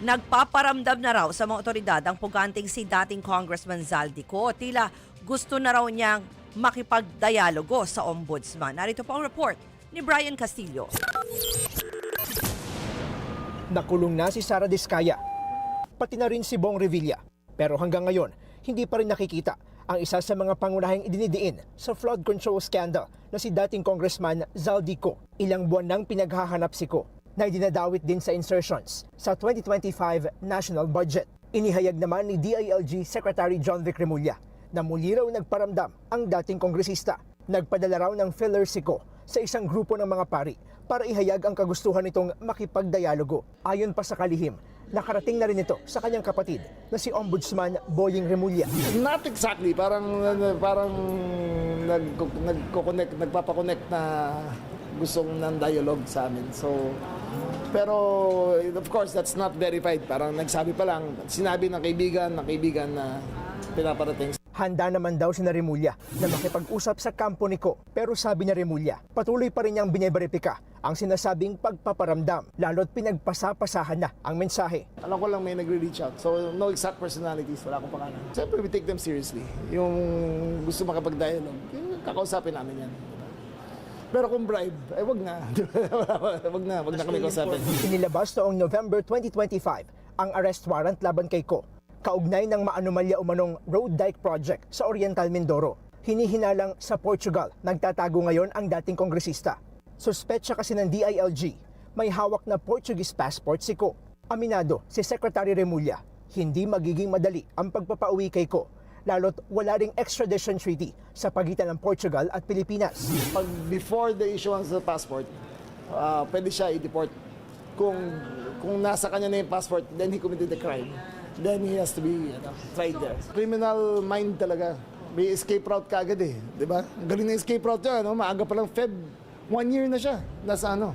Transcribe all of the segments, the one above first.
Nagpaparamdam na raw sa mga otoridad ang puganting si dating Congressman Zaldico. Tila gusto na raw niyang makipagdialogo sa ombudsman. Narito po ang report ni Brian Castillo. Nakulong na si Sara Diskaya, pati na rin si Bong Revilla. Pero hanggang ngayon, hindi pa rin nakikita ang isa sa mga pangunahing idinidiin sa flood control scandal na si dating Congressman Zaldico. Ilang buwan nang pinaghahanap si Ko na idinadawit din sa insertions sa 2025 national budget. Inihayag naman ni DILG Secretary John Vic Remulla na muli raw nagparamdam ang dating kongresista. Nagpadala raw ng filler si Ko sa isang grupo ng mga pari para ihayag ang kagustuhan nitong makipagdialogo. Ayon pa sa kalihim, nakarating na rin ito sa kanyang kapatid na si Ombudsman Boying Remulla. Not exactly, parang nagpapakonect na gustong ng dialogue sa amin. So, pero of course that's not verified. Parang nagsabi pa lang, sinabi ng kaibigan na pinaparating. Handa naman daw si Remulla na makipag-usap sa kampo ni Ko. Pero sabi ni Remulla, patuloy pa rin niyang biniberipika ang sinasabing pagpaparamdam, lalo't pinagpasapasahan na ang mensahe. Alam ko lang may nagre-reach out. So no exact personalities, wala akong pangalan. Siyempre we take them seriously. Yung gusto makapag-dialogue, kakausapin namin yan. Pero kung bribe, wag na. wag na kami kausapin. Inilabas noong November 2025 ang arrest warrant laban kay Ko, kaugnay ng maanumalya umanong road dike project sa Oriental Mindoro. Hinihinalang sa Portugal, nagtatago ngayon ang dating kongresista. Suspetsya kasi ng DILG, may hawak na Portuguese passport si Ko. Aminado si Secretary Remulla, hindi magiging madali ang pagpapauwi kay Ko, lalo't wala ring extradition treaty sa pagitan ng Portugal at Pilipinas. Pag before the issuance of the passport, pwede siya i-deport. Kung nasa kanya na yung passport, then he committed the crime. Then he has to be tried there. Criminal mind talaga. May escape route kaagad eh. Diba? Ang galing na escape route niya. Maaga pa lang Feb. 1 year na siya. Nasa na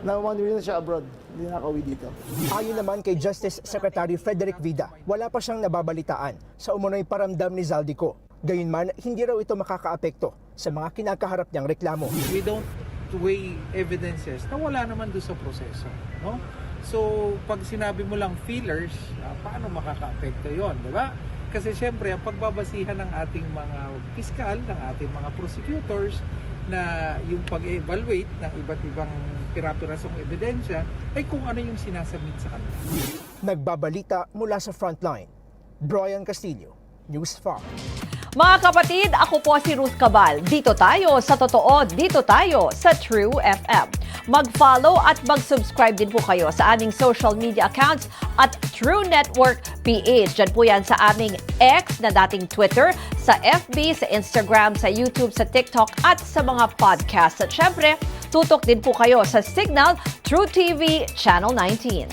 1 year na siya abroad. Hindi nakauwi dito. Ayon naman kay Justice Secretary Frederick Vida, wala pa siyang nababalitaan sa umunoy paramdam ni Zaldico. Gayunman, hindi raw ito makakaapekto sa mga kinakaharap niyang reklamo. We don't weigh evidences na wala naman doon sa proseso. No? So, pag sinabi mo lang feelers, paano makaka-apekto yon, di ba? Kasi siyempre, ang pagbabasihan ng ating mga piskal, ng ating mga prosecutors, na yung pag-evaluate ng iba't ibang pirapirasong ebidensya, ay kung ano yung sinasabit sa kanila. Nagbabalita mula sa Frontline, Brian Castillo, News 5. Mga kapatid, ako po si Ruth Cabal. Dito tayo sa totoo, dito tayo sa True FM. Mag-follow at mag-subscribe din po kayo sa aming social media accounts at True Network PH. Diyan po yan sa aming X na dating Twitter, sa FB, sa Instagram, sa YouTube, sa TikTok at sa mga podcasts. At syempre, tutok din po kayo sa Signal True TV Channel 19.